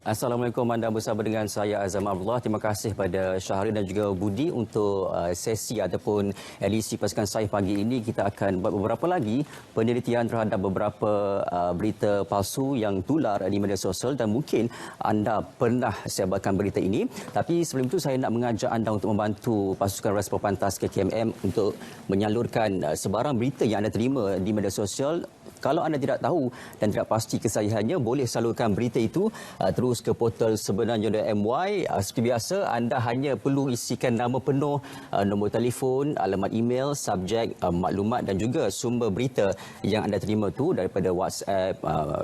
Assalamualaikum, anda bersama dengan saya Azam Abdullah. Terima kasih pada Syahrin dan juga Budi untuk sesi ataupun edisi pasukan Saif pagi ini. Kita akan buat beberapa lagi penelitian terhadap beberapa berita palsu yang tular di media sosial dan mungkin anda pernah sebarkan berita ini. Tapi sebelum itu saya nak mengajak anda untuk membantu pasukan Respon Pantas KKMM untuk menyalurkan sebarang berita yang anda terima di media sosial. Kalau anda tidak tahu dan tidak pasti kesahihannya, boleh salurkan berita itu terus ke portal sebenarnya.my. Seperti biasa, anda hanya perlu isikan nama penuh, nombor telefon, alamat email, subjek, maklumat dan juga sumber berita yang anda terima tu daripada WhatsApp,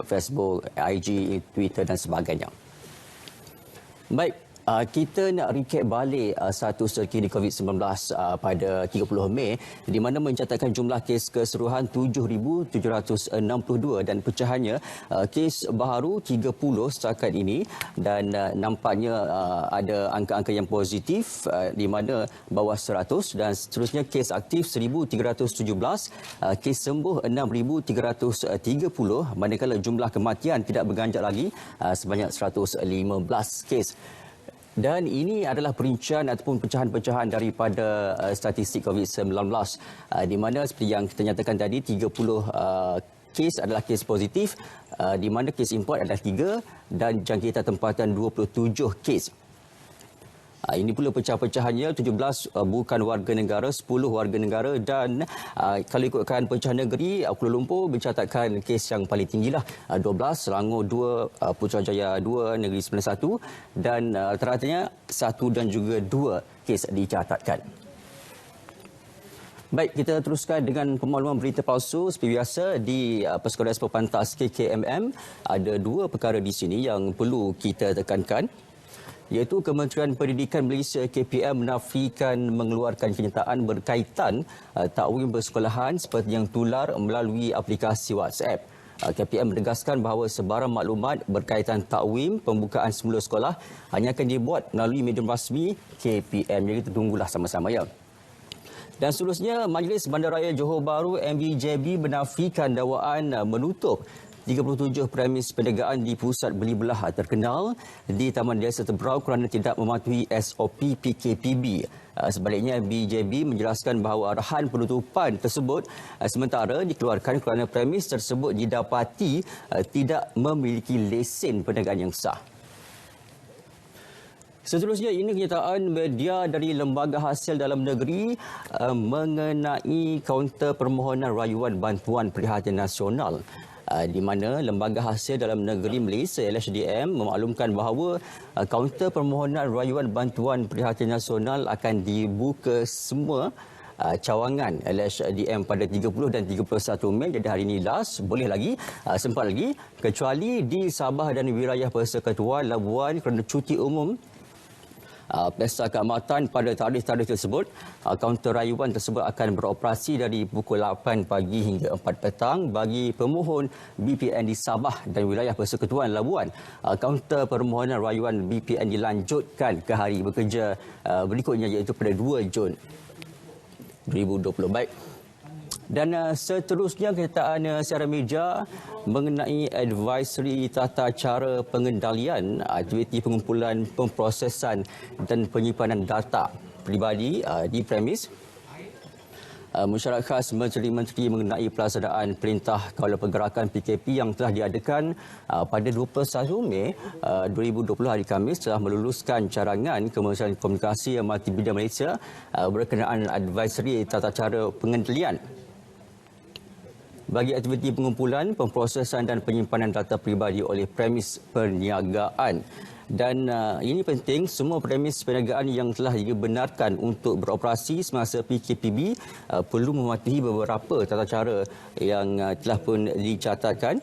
Facebook, IG, Twitter dan sebagainya. Baik. Kita nak recap balik status terkini COVID-19 pada 30 Mei di mana mencatatkan jumlah kes keseluruhan 7,762 dan pecahannya kes baharu 30 setakat ini dan nampaknya ada angka-angka yang positif di mana bawah 100 dan seterusnya kes aktif 1,317, kes sembuh 6,330 manakala jumlah kematian tidak berganjak lagi sebanyak 115 kes. Dan ini adalah perincian ataupun pecahan-pecahan daripada statistik COVID-19 di mana seperti yang kita nyatakan tadi 30 kes adalah kes positif di mana kes import adalah 3 dan jangkitan tempatan 27 kes. Ini pula pecah-pecahannya 17 bukan warga negara, 10 warga negara dan kalau ikutkan pecahan negeri, Kuala Lumpur mencatatkan kes yang paling tinggilah 12, Selangor 2, Putrajaya 2, Negeri Sembilan 1 dan rata-ratanya 1 dan juga 2 kes dicatatkan. Baik, kita teruskan dengan pemakluman berita palsu. Seperti biasa di Pasukan Respon Pantas KKMM ada 2 perkara di sini yang perlu kita tekankan, iaitu Kementerian Pendidikan Malaysia KPM menafikan mengeluarkan kenyataan berkaitan takwim persekolahan seperti yang tular melalui aplikasi WhatsApp. KPM menegaskan bahawa sebarang maklumat berkaitan takwim pembukaan semula sekolah hanya akan dibuat melalui medium rasmi KPM. Jadi kita tunggulah sama-sama ya. Dan seterusnya, Majlis Bandaraya Johor Bahru MBJB menafikan dakwaan menutup 37 premis perniagaan di pusat beli belah terkenal di Taman Desa Tebrau kerana tidak mematuhi SOP PKPB. Sebaliknya, BJB menjelaskan bahawa arahan penutupan tersebut sementara dikeluarkan kerana premis tersebut didapati tidak memiliki lesen perniagaan yang sah. Seterusnya, ini kenyataan media dari Lembaga Hasil Dalam Negeri mengenai kaunter permohonan rayuan bantuan prihatin nasional, di mana Lembaga Hasil Dalam Negeri Malaysia LHDM memaklumkan bahawa kaunter permohonan rayuan bantuan prihatin nasional akan dibuka semua cawangan LHDM pada 30 dan 31 Mei. Jadi hari ini last, boleh lagi, sempat lagi, kecuali di Sabah dan wilayah Persekutuan Labuan kerana cuti umum Pesta Keamatan pada tarikh-tarikh tersebut. Kaunter rayuan tersebut akan beroperasi dari pukul 8 pagi hingga 4 petang bagi pemohon BPN di Sabah dan wilayah Persekutuan Labuan. Kaunter permohonan rayuan BPN dilanjutkan ke hari bekerja berikutnya iaitu pada 2 Jun 2020. Baik. Dan seterusnya kenyataan siaran media mengenai advisory tata cara pengendalian aktiviti pengumpulan, pemprosesan dan penyimpanan data peribadi di premis. Mesyuarat khas Menteri-Menteri mengenai pelaksanaan Perintah Kawal Pergerakan PKP yang telah diadakan pada 21 Mei 2020 hari Khamis telah meluluskan carangan Kementerian Komunikasi dan Multimedia Malaysia berkenaan advisory tata cara pengendalian bagi aktiviti pengumpulan, pemprosesan dan penyimpanan data peribadi oleh premis perniagaan. Dan ini penting, semua premis perniagaan yang telah dibenarkan untuk beroperasi semasa PKPB perlu mematuhi beberapa tata cara yang telah pun dicatatkan,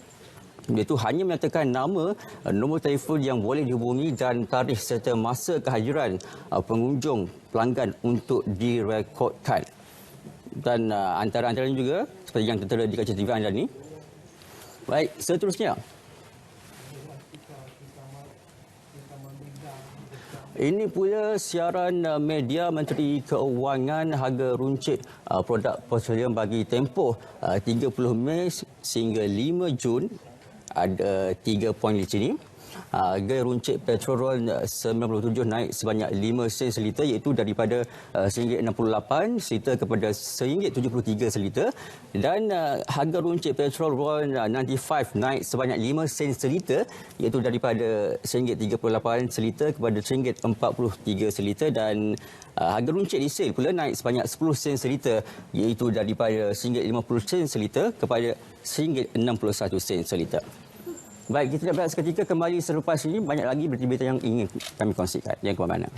iaitu hanya menyatakan nama, nombor telefon yang boleh dihubungi dan tarikh serta masa kehadiran pengunjung pelanggan untuk direkodkan. Dan antara-antaranya juga seperti yang tertera di kaca TV anda ni. Baik, seterusnya. Ini pula siaran media Menteri Keuangan harga runcit produk petroleum bagi tempoh 30 Mei sehingga 5 Jun. Ada 3 poin di sini. Harga runcit petrol RON 97 naik sebanyak 5 sen seliter, iaitu daripada RM1.68 seliter kepada RM1.73 seliter. Dan harga runcit petrol RON 95 naik sebanyak 5 sen seliter, iaitu daripada RM1.38 seliter kepada RM1.43 seliter. Dan harga runcit diesel pula naik sebanyak 10 sen seliter, iaitu daripada RM1.50 seliter kepada RM1.61 seliter. Baik, kita berehat seketika, kembali selepas ini. Banyak lagi berita-berita yang ingin kami kongsikan. Jangan ke mana-mana.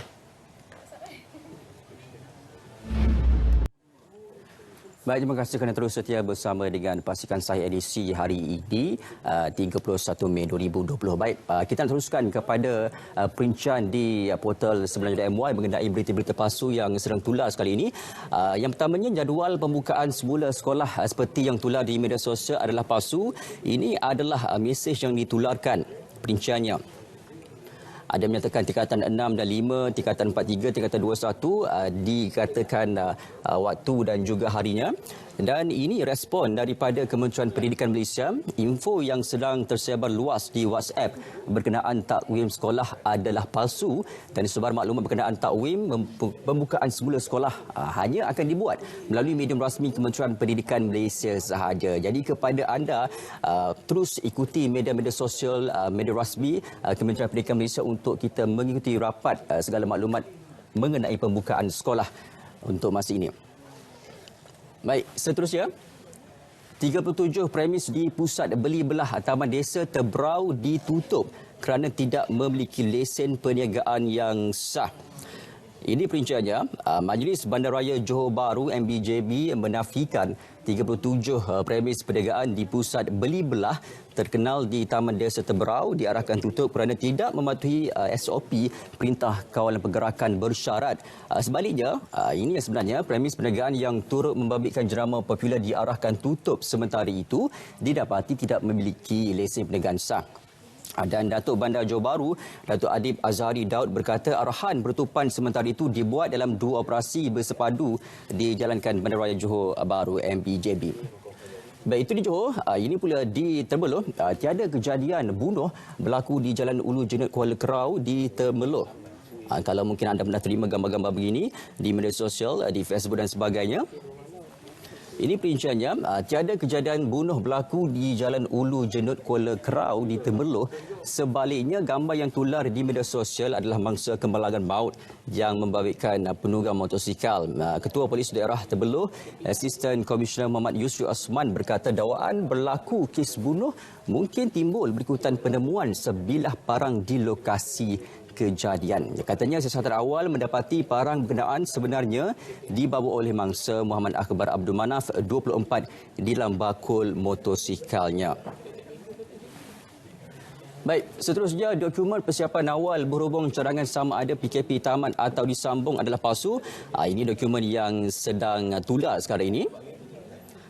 Baik, terima kasih kerana terus setia bersama dengan Pasukan Sahih edisi hari ini 31 Mei 2020. Baik, kita teruskan kepada perincian di portal sebenarnya.my mengenai berita-berita palsu yang sedang tular sekali ini. Yang pertamanya, jadual pembukaan semula sekolah seperti yang tular di media sosial adalah palsu. Ini adalah mesej yang ditularkan perinciannya. Ada menyatakan tingkatan 6 dan 5, tingkatan 43, tingkatan 21 dikatakan waktu dan juga harinya. Dan ini respon daripada Kementerian Pendidikan Malaysia. Info yang sedang tersebar luas di WhatsApp berkenaan takwim sekolah adalah palsu, dan sebar maklumat berkenaan takwim pembukaan semula sekolah hanya akan dibuat melalui medium rasmi Kementerian Pendidikan Malaysia sahaja. Jadi kepada anda, terus ikuti media-media sosial, media rasmi Kementerian Pendidikan Malaysia untuk kita mengikuti rapat segala maklumat mengenai pembukaan sekolah untuk masa ini. Baik, seterusnya, 37 premis di pusat beli belah Taman Desa Tebrau ditutup kerana tidak memiliki lesen perniagaan yang sah. Ini perinciannya, Majlis Bandaraya Johor Bahru MBJB menafikan 37 premis perniagaan di pusat beli belah terkenal di Taman Desa Tebrau diarahkan tutup kerana tidak mematuhi SOP Perintah Kawalan Pergerakan bersyarat. Sebaliknya, ini sebenarnya premis perniagaan yang turut membabitkan jenama popular diarahkan tutup sementara itu didapati tidak memiliki lesen perniagaan sah. Dan Datuk Bandar Johor Bahru, Datuk Adib Azhari Daud berkata arahan penutupan sementara itu dibuat dalam 2 operasi bersepadu dijalankan Bandaraya Johor Bahru MBJB. Baik, itu di Johor. Ini pula di Temerloh. Tiada kejadian bunuh berlaku di Jalan Ulu Jenut Kuala Kerau di Temerloh. Kalau mungkin anda pernah terima gambar-gambar begini di media sosial, di Facebook dan sebagainya. Ini perinciannya, tiada kejadian bunuh berlaku di Jalan Ulu Jenut Kuala Kerau di Temerloh. Sebaliknya, gambar yang tular di media sosial adalah mangsa kemalangan maut yang membabitkan penunggang motosikal. Ketua Polis Daerah Temerloh, Asisten Komisioner Muhammad Yusri Osman berkata dakwaan berlaku kes bunuh mungkin timbul berikutan penemuan sebilah parang di lokasi kejadian. Katanya siasatan awal mendapati parang berkenaan sebenarnya dibawa oleh mangsa Muhammad Akbar Abdul Manaf 24 di dalam bakul motosikalnya. Baik, seterusnya dokumen persiapan awal berhubung cadangan sama ada PKP tamat atau disambung adalah palsu. Ini dokumen yang sedang tular sekarang ini.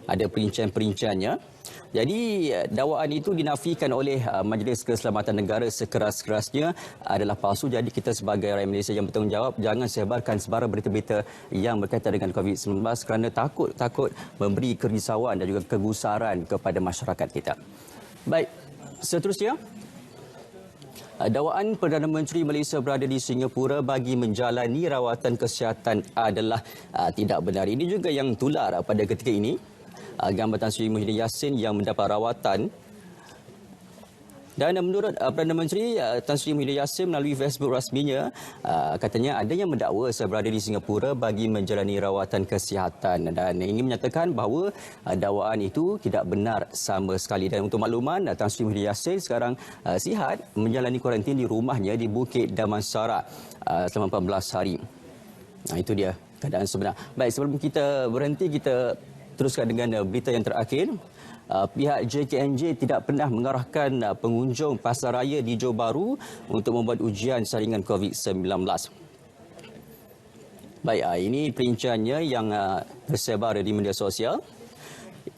Ada perincian-perinciannya. Jadi dakwaan itu dinafikan oleh Majlis Keselamatan Negara sekeras-kerasnya adalah palsu. Jadi kita sebagai rakyat Malaysia yang bertanggungjawab jangan sebarkan sebarang berita-berita yang berkaitan dengan COVID-19 kerana takut memberi kerisauan dan juga kegusaran kepada masyarakat kita. Baik, seterusnya. Dakwaan Perdana Menteri Malaysia berada di Singapura bagi menjalani rawatan kesihatan adalah tidak benar. Ini juga yang tular pada ketika ini. Gambar Tan Sri Muhyiddin Yassin yang mendapat rawatan. Dan menurut Perdana Menteri Tan Sri Muhyiddin Yassin melalui Facebook rasminya, katanya ada yang mendakwa saya berada di Singapura bagi menjalani rawatan kesihatan, dan ingin menyatakan bahawa dakwaan itu tidak benar sama sekali. Dan untuk makluman, Tan Sri Muhyiddin Yassin sekarang sihat menjalani kuarantin di rumahnya di Bukit Damansara selama 14 hari. Itu dia keadaan sebenar. Baik, sebelum kita berhenti, kita teruskan dengan berita yang terakhir. Pihak JKNJ tidak pernah mengarahkan pengunjung pasaraya di Johor Bahru untuk membuat ujian saringan COVID-19. Baik, ini perinciannya yang tersebar di media sosial.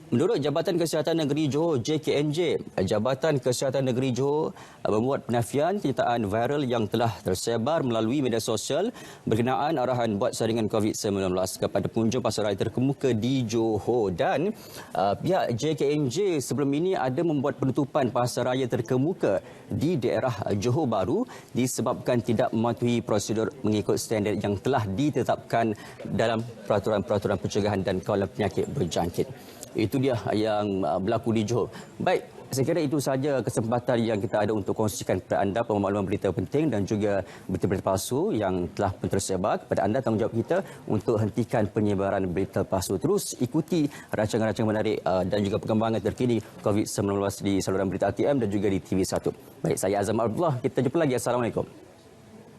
Menurut Jabatan Kesihatan Negeri Johor JKNJ, Jabatan Kesihatan Negeri Johor membuat penafian kenyataan viral yang telah tersebar melalui media sosial berkenaan arahan buat saringan COVID-19 kepada pengunjung pasaraya terkemuka di Johor. Dan pihak JKNJ sebelum ini ada membuat penutupan pasaraya terkemuka di daerah Johor Bahru disebabkan tidak mematuhi prosedur mengikut standard yang telah ditetapkan dalam peraturan-peraturan pencegahan dan kawalan penyakit berjangkit. Itu dia yang berlaku di Johor. Baik, saya kira itu sahaja kesempatan yang kita ada untuk kongsikan kepada anda pemakluman berita penting dan juga berita-berita palsu yang telah pun tersebar. Kepada anda, tanggungjawab kita untuk hentikan penyebaran berita palsu. Terus ikuti rancangan-rancangan menarik dan juga perkembangan terkini COVID-19 di saluran berita ATM dan juga di TV1. Baik, saya Azam Abdullah. Kita jumpa lagi. Assalamualaikum.